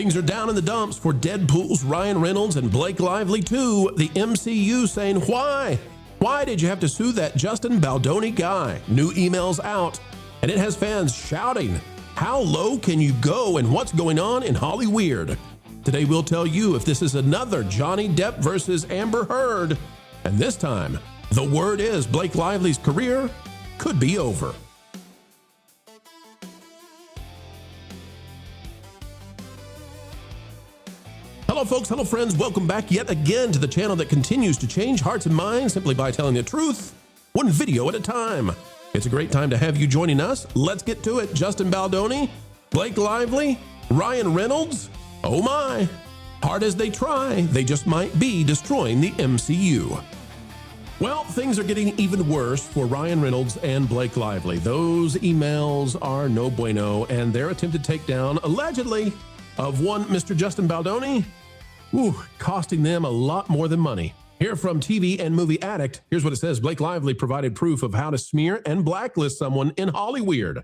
Things are down in the dumps for Deadpool's Ryan Reynolds and Blake Lively too. The MCU saying, why? Why did you have to sue that Justin Baldoni guy? New emails out, and it has fans shouting, how low can you go and what's going on in Hollyweird? Today we'll tell you if this is another Johnny Depp versus Amber Heard. And this time, the word is Blake Lively's career could be over. Hello folks, hello friends, welcome back yet again to the channel that continues to change hearts and minds simply by telling the truth, one video at a time. It's a great time to have you joining us. Let's get to it. Justin Baldoni, Blake Lively, Ryan Reynolds. Oh my, hard as they try, they just might be destroying the MCU. Well, things are getting even worse for Ryan Reynolds and Blake Lively. Those emails are no bueno, and their attempted takedown, allegedly, of one Mr. Justin Baldoni, costing them a lot more than money. Here from TV and Movie Addict, here's what it says. Blake Lively provided proof of how to smear and blacklist someone in Hollyweird.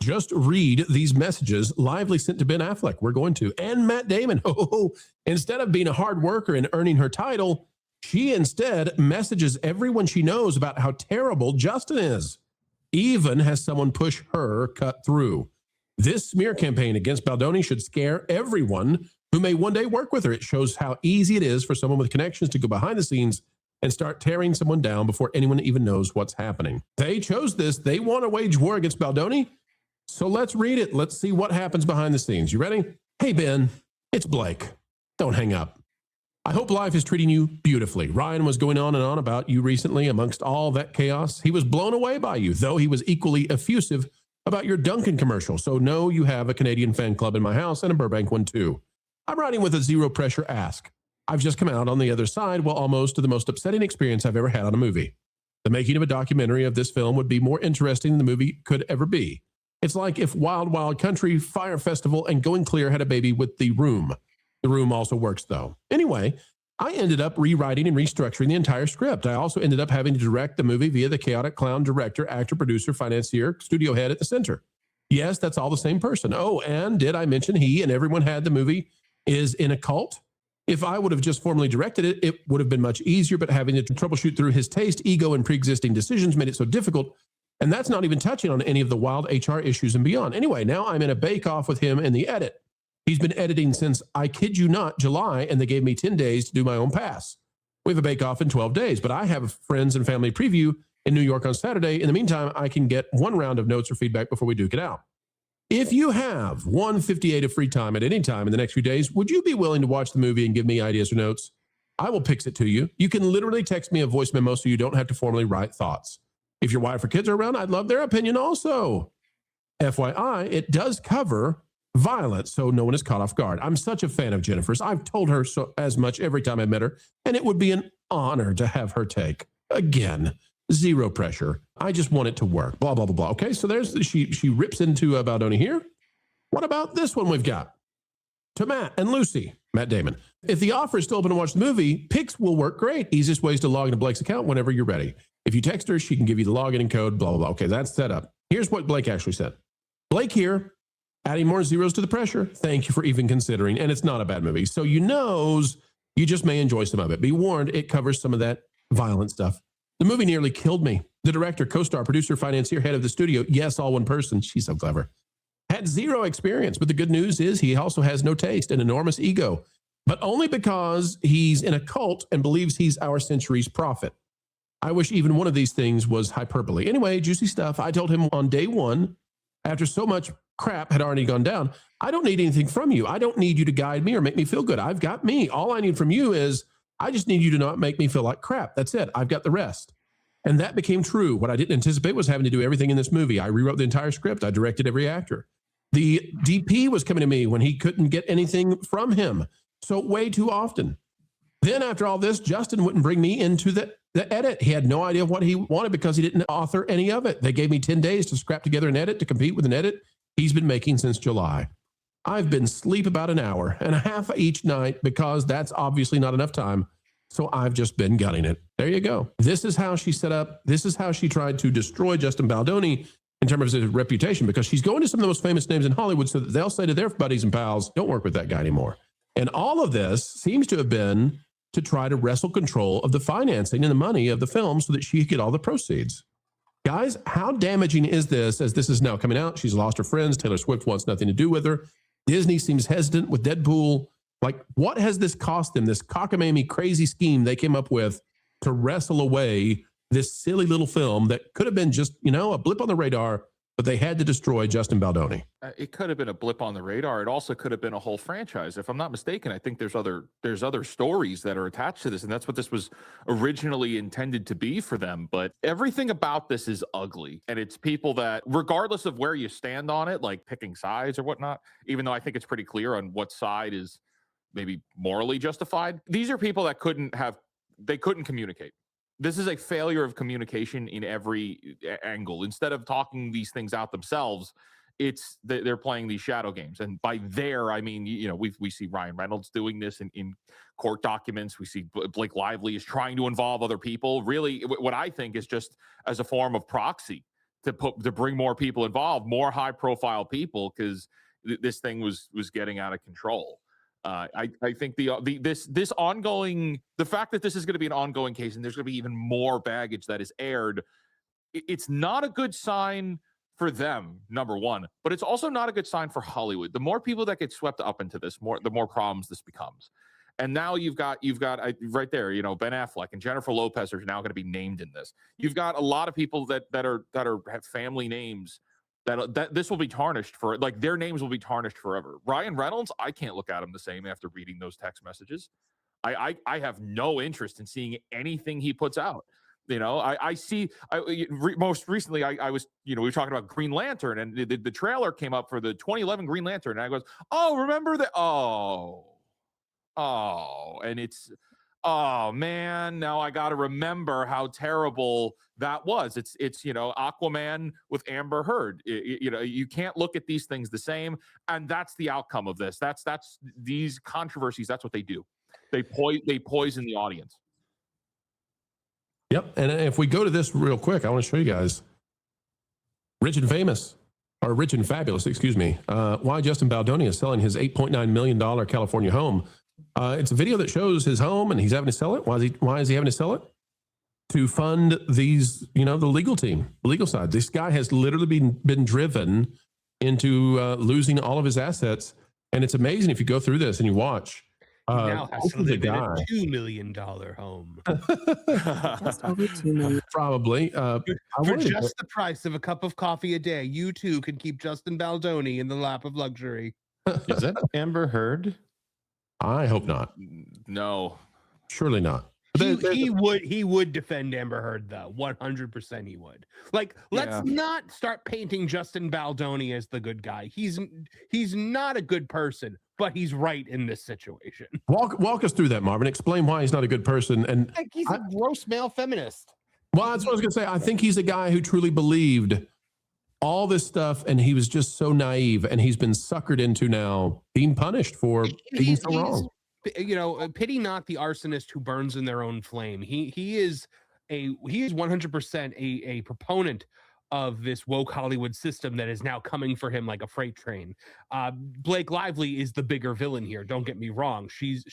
Just read these messages Lively sent to Ben Affleck. We're going to. And Matt Damon. Instead of being a hard worker and earning her title, she instead messages everyone she knows about how terrible Justin is. Even has someone push her cut through. This smear campaign against Baldoni should scare everyone who may one day work with her. It shows how easy it is for someone with connections to go behind the scenes and start tearing someone down before anyone even knows what's happening. They chose this. They want to wage war against Baldoni. So let's read it. Let's see what happens behind the scenes. You ready? Hey, Ben, it's Blake. Don't hang up. I hope life is treating you beautifully. Ryan was going on and on about you recently amongst all that chaos. He was blown away by you, though he was equally effusive about your Duncan commercial. So know you have a Canadian fan club in my house and a Burbank one too. I'm writing with a zero pressure ask. I've just come out on the other side, well, almost to the most upsetting experience I've ever had on a movie. The making of a documentary of this film would be more interesting than the movie could ever be. It's like if Wild Wild Country, Fire Festival, and Going Clear had a baby with The Room. The Room also works though. Anyway, I ended up rewriting and restructuring the entire script. I also ended up having to direct the movie via the chaotic clown director, actor, producer, financier, studio head at the center. Yes, that's all the same person. Oh, and did I mention he and everyone had the movie is in a cult? If I would have just formally directed it, it would have been much easier, but having to troubleshoot through his taste, ego, and pre-existing decisions made it so difficult. And that's not even touching on any of the wild HR issues and beyond. Anyway, now I'm in a bake-off with him in the edit. He's been editing since, I kid you not, July, and they gave me 10 days to do my own pass. We have a bake-off in 12 days, but I have a friends and family preview in New York on Saturday. In the meantime, I can get one round of notes or feedback before we duke it out. If you have 1:58 of free time at any time in the next few days, would you be willing to watch the movie and give me ideas or notes? I will pix it to you. You can literally text me a voice memo so you don't have to formally write thoughts. If your wife or kids are around, I'd love their opinion also. FYI, it does cover violence, so no one is caught off guard. I'm such a fan of Jennifer's. I've told her so as much every time I met her, and it would be an honor to have her take. Again, zero pressure. I just want it to work. Blah, blah, blah, blah. Okay, so there's she rips into Baldoni here. What about this one we've got? To Matt and Lucy, Matt Damon. If the offer is still open to watch the movie, Pix will work great. Easiest ways to log into Blake's account whenever you're ready. If you text her, she can give you the login and code, blah, blah, blah. Okay, that's set up. Here's what Blake actually said. Blake here, adding more zeros to the pressure. Thank you for even considering. And it's not a bad movie. So you knows you just may enjoy some of it. Be warned, it covers some of that violent stuff. The movie nearly killed me. The director, co-star, producer, financier, head of the studio, yes, all one person, she's so clever, had zero experience. But the good news is he also has no taste, an enormous ego, but only because he's in a cult and believes he's our century's prophet. I wish even one of these things was hyperbole. Anyway, juicy stuff. I told him on day one, after so much crap had already gone down, I don't need anything from you. I don't need you to guide me or make me feel good. I've got me. All I need from you is I just need you to not make me feel like crap. That's it. I've got the rest. And that became true. What I didn't anticipate was having to do everything in this movie. I rewrote the entire script. I directed every actor. The DP was coming to me when he couldn't get anything from him. So way too often. Then after all this, Justin wouldn't bring me into the edit. He had no idea what he wanted because he didn't author any of it. They gave me 10 days to scrap together an edit to compete with an edit he's been making since July. I've been asleep about an hour and a half each night because that's obviously not enough time. So I've just been gutting it. There you go. This is how she set up. This is how she tried to destroy Justin Baldoni in terms of his reputation, because she's going to some of the most famous names in Hollywood so that they'll say to their buddies and pals, don't work with that guy anymore. And all of this seems to have been to try to wrestle control of the financing and the money of the film so that she could get all the proceeds. Guys, how damaging is this as this is now coming out? She's lost her friends. Taylor Swift wants nothing to do with her. Disney seems hesitant with Deadpool. Like, what has this cost them, this cockamamie crazy scheme they came up with to wrestle away this silly little film that could have been just, a blip on the radar, but they had to destroy Justin Baldoni? It could have been a blip on the radar. It also could have been a whole franchise. If I'm not mistaken, I think there's other stories that are attached to this, and that's what this was originally intended to be for them. But everything about this is ugly, and it's people that, regardless of where you stand on it, like picking sides or whatnot, even though I think it's pretty clear on what side is maybe morally justified, these are people that couldn't communicate. This is a failure of communication in every angle. Instead of talking these things out themselves, they're playing these shadow games. And by there, I mean, we see Ryan Reynolds doing this in court documents. We see Blake Lively is trying to involve other people. Really, what I think is just as a form of proxy to bring more people involved, more high profile people, because this thing was getting out of control. I think this ongoing, the fact that this is going to be an ongoing case and there's going to be even more baggage that is aired, it's not a good sign for them, number one, but it's also not a good sign for Hollywood. The more people that get swept up into this, the more problems this becomes. And now you've got right there, Ben Affleck and Jennifer Lopez are now going to be named in this. You've got a lot of people that have family names that this will be tarnished for, like, their names will be tarnished forever. Ryan Reynolds, I can't look at him the same after reading those text messages. I have no interest in seeing anything he puts out. Most recently, I was, we were talking about Green Lantern, and the trailer came up for the 2011 Green Lantern, and I goes, oh, remember that? Oh, and it's, oh man, now I got to remember how terrible that was. It's Aquaman with Amber Heard. You can't look at these things the same, and that's the outcome of this. That's these controversies. That's what they do. They poison the audience. Yep. And if we go to this real quick, I want to show you guys Rich and Fabulous, excuse me. Why Justin Baldoni is selling his $8.9 million California home. It's a video that shows his home, and he's having to sell it. Why is he having to sell it? To fund these, the legal team, the legal side. This guy has literally been driven into losing all of his assets. And it's amazing if you go through this and you watch. He now has to live in a $2 million home. Just over $2 million. Probably. For just the price of a cup of coffee a day, you too can keep Justin Baldoni in the lap of luxury. Is that Amber Heard? I hope not. No. Surely not. He would defend Amber Heard, though. 100% he would. Like, let's not start painting Justin Baldoni as the good guy. He's not a good person, but he's right in this situation. Walk us through that, Marvin. Explain why he's not a good person. And like, he's a gross male feminist. Well, that's what I was going to say. I think he's a guy who truly believed all this stuff, and he was just so naive, and he's been suckered into now being punished for being so wrong. Pity not the arsonist who burns in their own flame. He is 100% a proponent of this woke Hollywood system that is now coming for him like a freight train. Blake Lively is the bigger villain here. Don't get me wrong. She's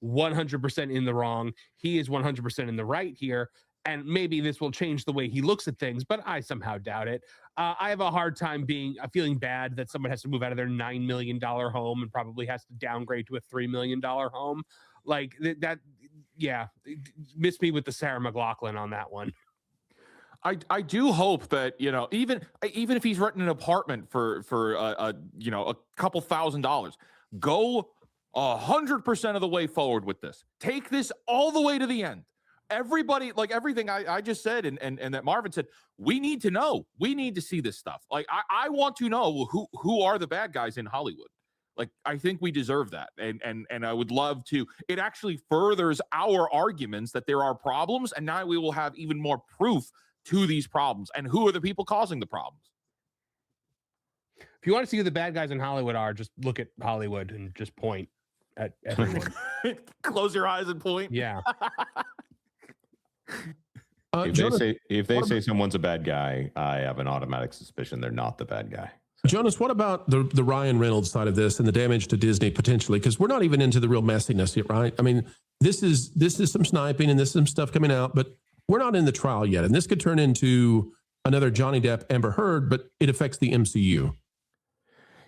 100% in the wrong. He is 100% in the right here. And maybe this will change the way he looks at things, but I somehow doubt it. I have a hard time feeling bad that someone has to move out of their $9 million home and probably has to downgrade to a $3 million home. Like that. Yeah. Miss me with the Sarah McLachlan on that one. I do hope that, even if he's renting an apartment for a couple $1,000, go 100% of the way forward with this. Take this all the way to the end. Everybody, like everything I just said and that Marvin said, we need to know. We need to see this stuff. Like I want to know who are the bad guys in Hollywood. Like I think we deserve that. And I would love to. It actually furthers our arguments that there are problems, and now we will have even more proof to these problems and who are the people causing the problems. If you want to see who the bad guys in Hollywood are, just look at Hollywood and just point at everyone. Close your eyes and point. Yeah. Jonas, If they say someone's a bad guy, I have an automatic suspicion they're not the bad guy. Jonas, what about the Ryan Reynolds side of this and the damage to Disney potentially? Because we're not even into the real messiness yet, right? I mean, this is some sniping and this is some stuff coming out, but we're not in the trial yet. And this could turn into another Johnny Depp, Amber Heard, but it affects the MCU.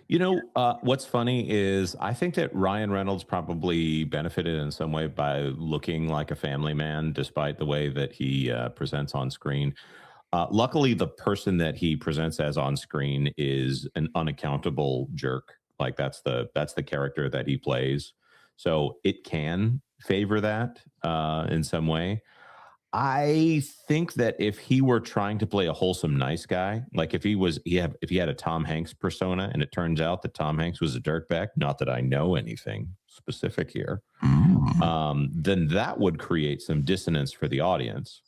You know, what's funny is I think that Ryan Reynolds probably benefited in some way by looking like a family man, despite the way that he presents on screen. Luckily, the person that he presents as on screen is an unaccountable jerk. Like that's the character that he plays. So it can favor that in some way. I think that if he were trying to play a wholesome, nice guy, like if he had a Tom Hanks persona, and it turns out that Tom Hanks was a dirtbag, not that I know anything specific here, then that would create some dissonance for the audience.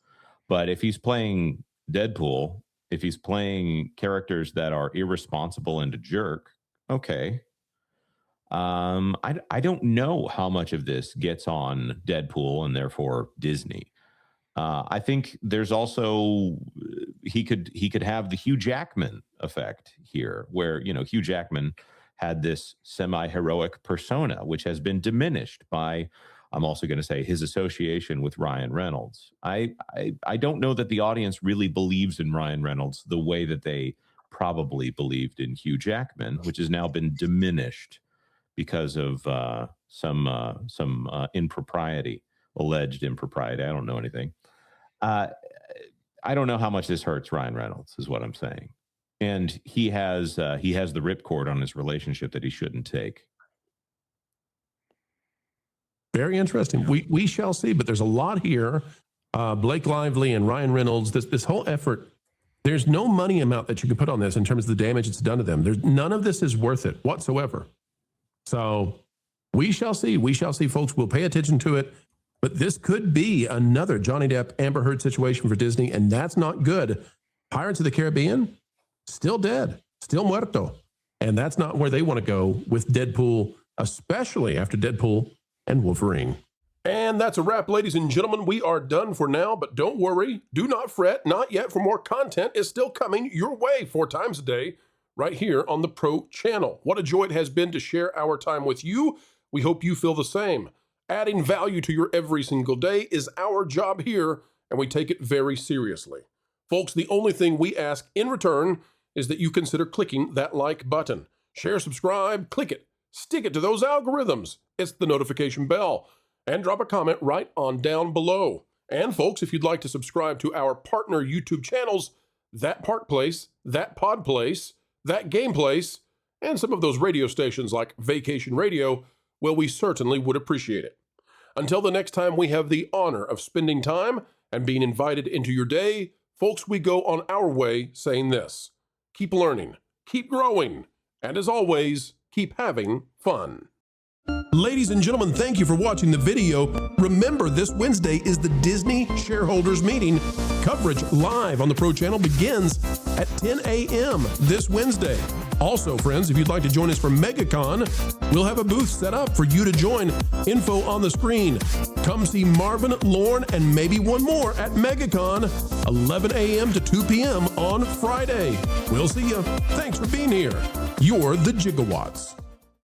But if he's playing Deadpool, if he's playing characters that are irresponsible and a jerk, okay. I don't know how much of this gets on Deadpool and therefore Disney. I think there's also he could have the Hugh Jackman effect here, where Hugh Jackman had this semi-heroic persona, which has been diminished by, I'm also going to say, his association with Ryan Reynolds. I don't know that the audience really believes in Ryan Reynolds the way that they probably believed in Hugh Jackman, which has now been diminished because of some impropriety, alleged impropriety. I don't know anything. I don't know how much this hurts Ryan Reynolds, is what I'm saying. And he has the ripcord on his relationship that he shouldn't take. Very interesting. We shall see, but there's a lot here. Blake Lively and Ryan Reynolds, this whole effort, there's no money amount that you can put on this in terms of the damage it's done to them. None of this is worth it whatsoever. So we shall see. We shall see, folks. We'll pay attention to it. But this could be another Johnny Depp, Amber Heard situation for Disney, and that's not good. Pirates of the Caribbean, still dead, still muerto. And that's not where they want to go with Deadpool, especially after Deadpool and Wolverine. And that's a wrap, ladies and gentlemen. We are done for now, but don't worry. Do not fret. Not yet, for more content is still coming your way 4 times a day right here on the Pro Channel. What a joy it has been to share our time with you. We hope you feel the same. Adding value to your every single day is our job here, and we take it very seriously. Folks, the only thing we ask in return is that you consider clicking that like button. Share, subscribe, click it, stick it to those algorithms. It's the notification bell. And drop a comment right on down below. And folks, if you'd like to subscribe to our partner YouTube channels, That Park Place, That Pod Place, That Game Place, and some of those radio stations like Vacation Radio, well, we certainly would appreciate it. Until the next time we have the honor of spending time and being invited into your day, folks, we go on our way saying this: keep learning, keep growing, and as always, keep having fun. Ladies and gentlemen, thank you for watching the video. Remember, this Wednesday is the Disney Shareholders Meeting. Coverage live on the Pro Channel begins at 10 a.m. this Wednesday. Also, friends, if you'd like to join us for MegaCon, we'll have a booth set up for you to join. Info on the screen. Come see Marvin, Lorne, and maybe one more at MegaCon, 11 a.m. to 2 p.m. on Friday. We'll see you. Thanks for being here. You're the Gigawatts.